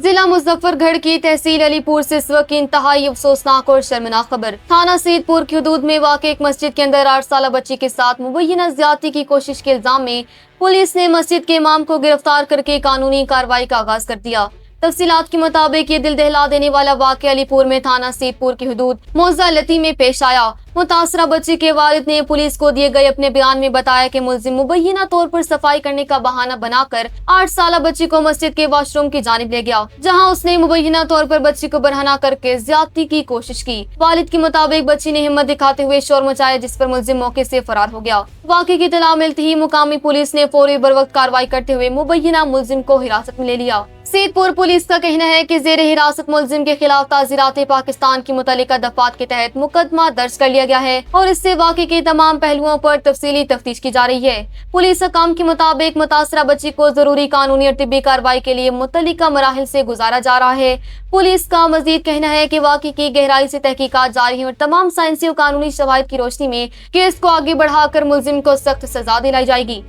ضلع مظفر گڑھ کی تحصیل علی پور سے اس وقت کی انتہائی افسوسناک اور شرمناک خبر۔ تھانہ سید پور کی حدود میں واقع ایک مسجد کے اندر 8 سالہ بچی کے ساتھ مبینہ زیادتی کی کوشش کے الزام میں پولیس نے مسجد کے امام کو گرفتار کر کے قانونی کارروائی کا آغاز کر دیا۔ تفصیلات کے مطابق یہ دل دہلا دینے والا واقعہ علی پور میں تھانہ سید پور کی حدود موضع لتی میں پیش آیا۔ متاثرہ بچی کے والد نے پولیس کو دیے گئے اپنے بیان میں بتایا کہ ملزم مبینہ طور پر صفائی کرنے کا بہانہ بنا کر 8 سالہ بچی کو مسجد کے واش روم کی جانب لے گیا، جہاں اس نے مبینہ طور پر بچی کو برہنہ کر کے زیادتی کی کوشش کی۔ والد کے مطابق بچی نے ہمت دکھاتے ہوئے شور مچایا، جس پر ملزم موقع سے فرار ہو گیا۔ واقعے کی اطلاع ملتے ہی مقامی پولیس نے فوری بروقت کارروائی کرتے ہوئے مبینہ ملزم کو حراست میں لے لیا۔ سید پور پولیس کا کہنا ہے کہ زیر حراست ملزم کے خلاف تعزیرات پاکستان کی متعلقہ دفعات کے تحت مقدمہ درج کر لیا گیا ہے اور اس سے واقعے کے تمام پہلوؤں پر تفصیلی تفتیش کی جا رہی ہے۔ پولیس حکام کے مطابق متاثرہ بچی کو ضروری قانونی اور طبی کارروائی کے لیے متعلقہ مراحل سے گزارا جا رہا ہے۔ پولیس کا مزید کہنا ہے کہ واقعے کی گہرائی سے تحقیقات جاری ہیں اور تمام سائنسی اور قانونی شواہد کی روشنی میں کیس کو آگے بڑھا کر ملزم کو سخت سزا دلائی جائے گی۔